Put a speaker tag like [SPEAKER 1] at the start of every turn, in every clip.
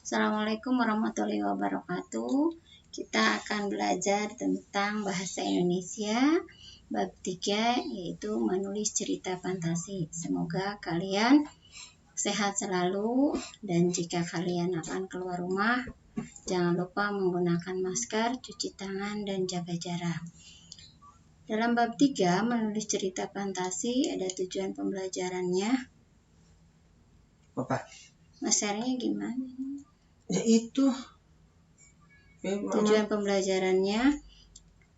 [SPEAKER 1] Assalamualaikum warahmatullahi wabarakatuh. Kita akan belajar tentang bahasa Indonesia bab 3, yaitu menulis cerita fantasi. Semoga kalian sehat selalu, dan jika kalian akan keluar rumah, jangan lupa menggunakan masker, cuci tangan, dan jaga jarak. Dalam bab 3, menulis cerita fantasi, ada tujuan pembelajarannya.
[SPEAKER 2] Bapak,
[SPEAKER 1] Masalahnya gimana?
[SPEAKER 2] ya itu.
[SPEAKER 1] Tujuan pembelajarannya,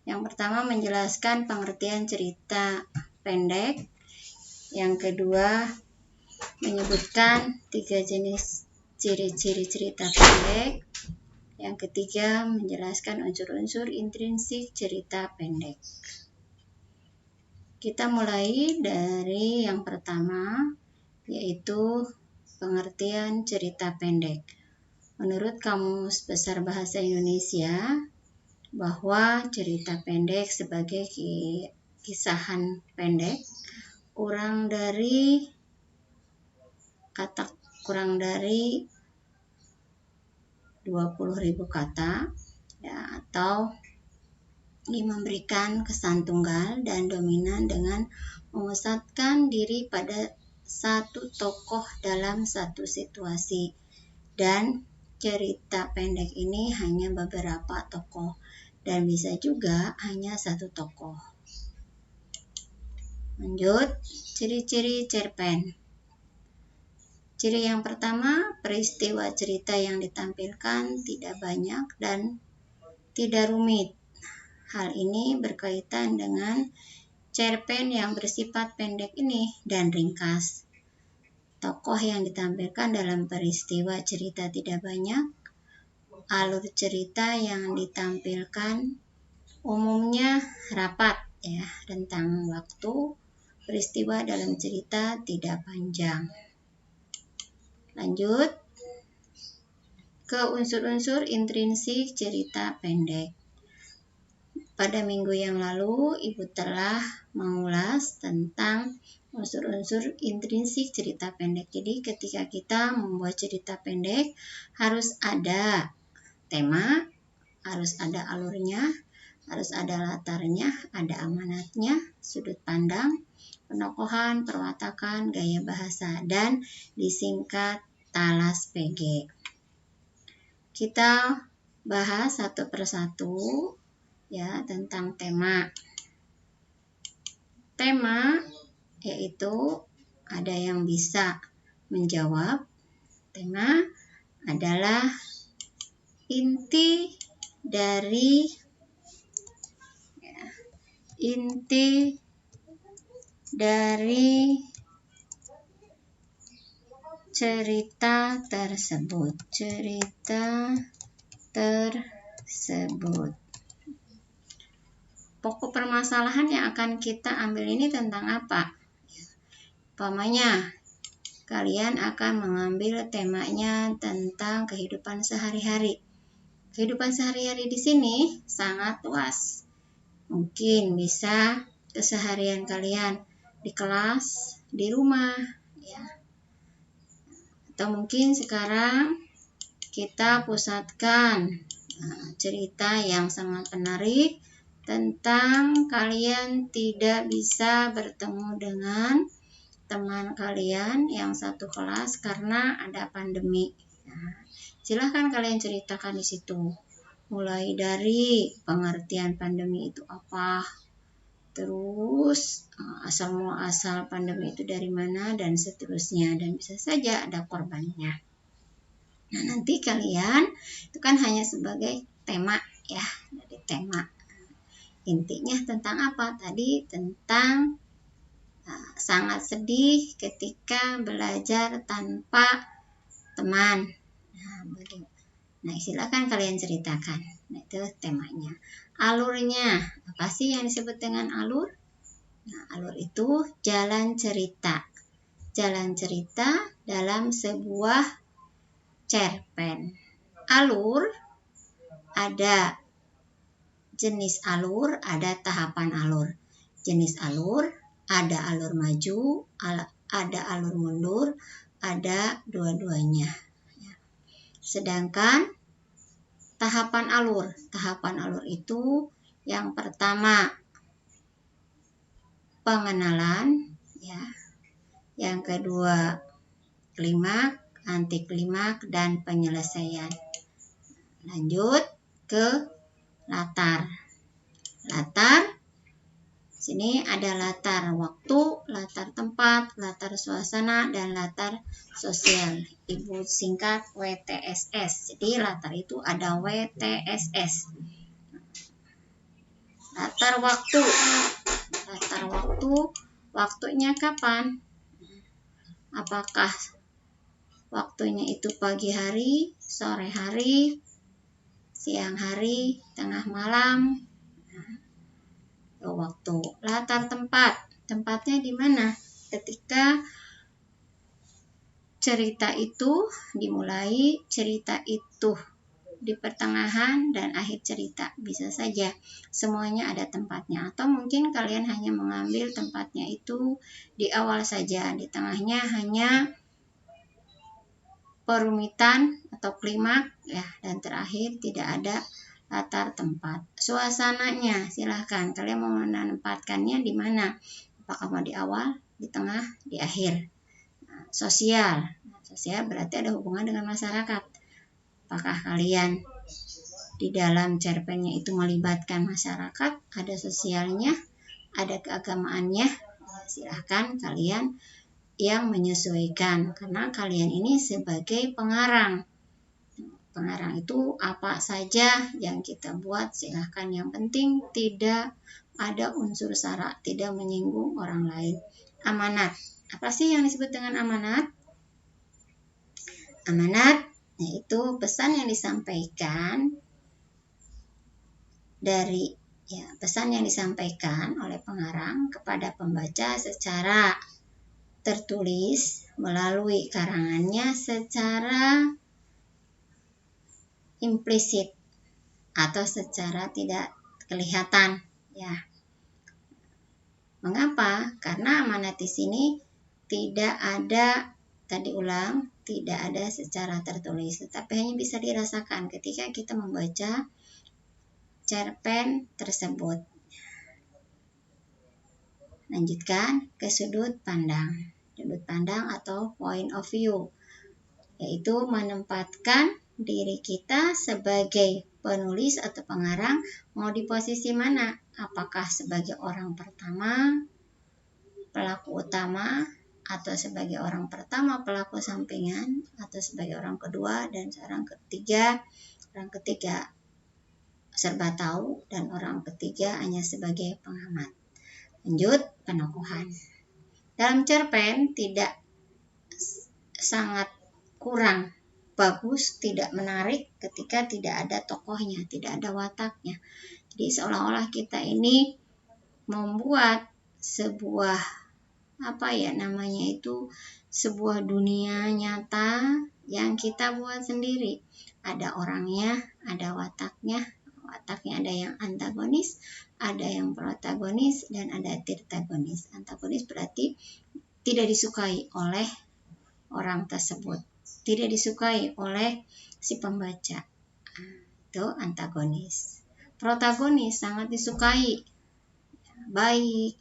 [SPEAKER 1] yang pertama menjelaskan pengertian cerita pendek. Yang kedua, menyebutkan 3 jenis ciri-ciri cerita pendek. Yang ketiga, menjelaskan unsur-unsur intrinsik cerita pendek. Kita mulai dari yang pertama, yaitu pengertian cerita pendek. Menurut Kamus Besar Bahasa Indonesia, bahwa cerita pendek sebagai kisahan pendek kurang dari 20.000 kata, ya, atau memberikan kesan tunggal dan dominan dengan memusatkan diri pada satu tokoh dalam satu situasi, dan cerita pendek ini hanya beberapa tokoh dan bisa juga hanya satu tokoh. Lanjut, ciri-ciri cerpen. Ciri yang pertama, peristiwa cerita yang ditampilkan tidak banyak dan tidak rumit. Hal ini berkaitan dengan cerpen yang bersifat pendek ini dan ringkas. Tokoh yang ditampilkan dalam peristiwa cerita tidak banyak. Alur cerita yang ditampilkan umumnya rapat, ya, rentang waktu peristiwa dalam cerita tidak panjang. Lanjut ke unsur-unsur intrinsik cerita pendek. Pada minggu yang lalu, Ibu telah mengulas tentang unsur-unsur intrinsik cerita pendek. Jadi ketika kita membuat cerita pendek, harus ada tema, harus ada alurnya, harus ada latarnya, ada amanatnya, sudut pandang, penokohan, perwatakan, gaya bahasa, dan disingkat talas PG. Kita bahas satu persatu, ya, tentang tema. Tema yaitu ada yang bisa menjawab. Tema adalah inti dari cerita tersebut. Pokok permasalahan yang akan kita ambil ini tentang apa? Umpamanya, kalian akan mengambil temanya tentang kehidupan sehari-hari. Kehidupan sehari-hari di sini sangat luas. Mungkin bisa keseharian kalian di kelas, di rumah, ya. Atau mungkin sekarang kita pusatkan cerita yang sangat menarik tentang kalian tidak bisa bertemu dengan teman kalian yang satu kelas karena ada pandemi. Nah, silahkan kalian ceritakan di situ. Mulai dari pengertian pandemi itu apa, terus asal muasal pandemi itu dari mana, dan seterusnya, dan bisa saja ada korbannya. Nah, nanti kalian itu kan hanya sebagai tema, ya, dari tema. Intinya tentang apa tadi? Tentang sangat sedih ketika belajar tanpa teman. Nah, silakan kalian ceritakan. Nah, itu temanya. Alurnya, apa sih yang disebut dengan alur? Nah, alur itu jalan cerita. Jalan cerita dalam sebuah cerpen. Alur, ada jenis alur, ada tahapan alur. Jenis alur, ada alur maju, ada alur mundur, ada dua-duanya. Sedangkan tahapan alur itu yang pertama pengenalan, ya. Yang kedua klimaks, anti klimaks, dan penyelesaian. Lanjut ke latar. Sini ada latar waktu, latar tempat, latar suasana, dan latar sosial. Ibu singkat WTSS. Jadi latar itu ada WTSS. Latar waktu. Waktunya kapan? Apakah waktunya itu pagi hari, sore hari, siang hari, tengah malam? Waktu. Latar tempatnya di mana? Ketika cerita itu dimulai, cerita itu di pertengahan dan akhir cerita, bisa saja semuanya ada tempatnya, atau mungkin kalian hanya mengambil tempatnya itu di awal saja, di tengahnya hanya perumitan atau klimaks, ya, dan terakhir tidak ada latar tempat. Suasananya silahkan kalian mau menempatkannya di mana, apakah mau di awal, di tengah, di akhir. Sosial berarti ada hubungan dengan masyarakat. Apakah kalian di dalam cerpennya itu melibatkan masyarakat, ada sosialnya, ada keagamaannya? Silahkan kalian yang menyesuaikan, karena kalian ini sebagai pengarang. Pengarang itu apa saja yang kita buat silahkan, yang penting tidak ada unsur sara, tidak menyinggung orang lain. Amanat, apa sih yang disebut dengan amanat? Amanat yaitu pesan yang disampaikan oleh pengarang kepada pembaca secara tertulis melalui karangannya secara implisit atau secara tidak kelihatan, ya. Mengapa? Karena amanat di sini tidak ada, tidak ada secara tertulis, tetapi hanya bisa dirasakan ketika kita membaca cerpen tersebut. Lanjutkan ke sudut pandang. Sudut pandang atau point of view, yaitu menempatkan diri kita sebagai penulis atau pengarang mau di posisi mana? Apakah sebagai orang pertama, pelaku utama, atau sebagai orang pertama pelaku sampingan, atau sebagai orang kedua dan orang ketiga serba tahu, dan orang ketiga hanya sebagai pengamat. Lanjut, penokohan. Dalam cerpen tidak sangat kurang bagus, tidak menarik ketika tidak ada tokohnya, tidak ada wataknya. Jadi seolah-olah kita ini membuat sebuah sebuah dunia nyata yang kita buat sendiri. Ada orangnya, ada wataknya ada yang antagonis, ada yang protagonis, dan ada tirtagonis. Antagonis berarti tidak disukai oleh orang tersebut, tidak disukai oleh si pembaca. Itu antagonis. Protagonis sangat disukai, baik.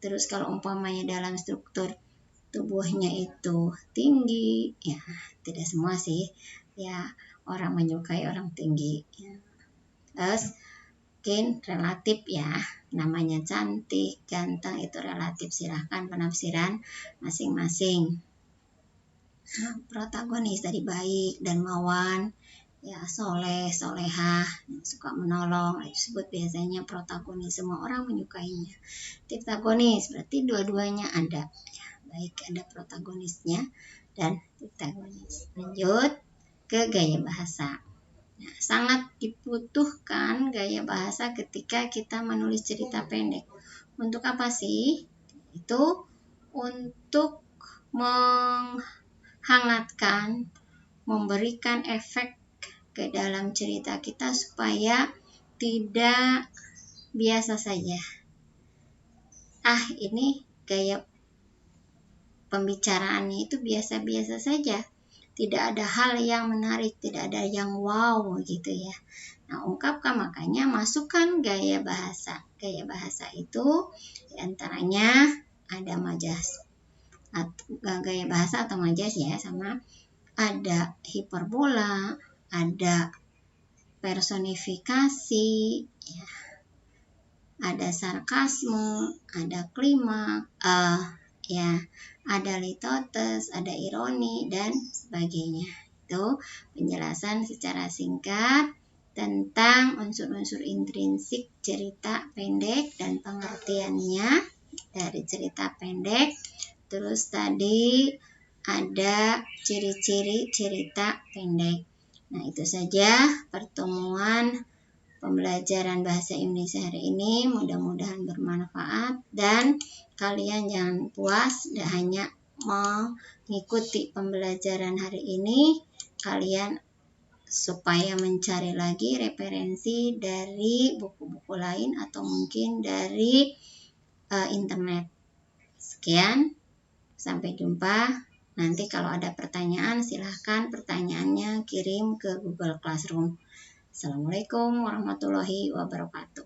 [SPEAKER 1] Terus kalau umpamanya dalam struktur tubuhnya itu tinggi, ya tidak semua sih, ya orang menyukai orang tinggi, ya. Terus mungkin relatif, ya, namanya cantik, ganteng itu relatif, silahkan penafsiran masing-masing. Protagonis dari baik dan mawan, ya, soleh, solehah, suka menolong, disebut biasanya protagonis, semua orang menyukainya. Tirtagonis berarti dua-duanya ada, ya, baik ada protagonisnya dan tirtagonis. Lanjut ke gaya bahasa. Nah, sangat dibutuhkan gaya bahasa ketika kita menulis cerita pendek. Untuk apa sih? Itu untuk menghangatkan, memberikan efek ke dalam cerita kita supaya tidak biasa saja. Ini gaya pembicaraannya itu biasa-biasa saja. tidak ada hal yang menarik, tidak ada yang wow gitu ya. Nah, ungkapkan, makanya masukkan gaya bahasa. Gaya bahasa itu diantaranya ada majas, gaya bahasa atau majas ya, sama ada hiperbola, ada personifikasi, ya, ada sarkasme, ada klimaks, ya, ada litotes, ada ironi dan sebagainya. Itu penjelasan secara singkat tentang unsur-unsur intrinsik cerita pendek dan pengertiannya dari cerita pendek. Terus tadi ada ciri-ciri cerita pendek. Nah, itu saja pertemuan pembelajaran bahasa Indonesia hari ini. Mudah-mudahan bermanfaat dan kalian jangan puas hanya mengikuti pembelajaran hari ini. Kalian supaya mencari lagi referensi dari buku-buku lain atau mungkin dari internet. Sekian, sampai jumpa. Nanti kalau ada pertanyaan silahkan pertanyaannya kirim ke Google Classroom. Assalamualaikum warahmatullahi wabarakatuh.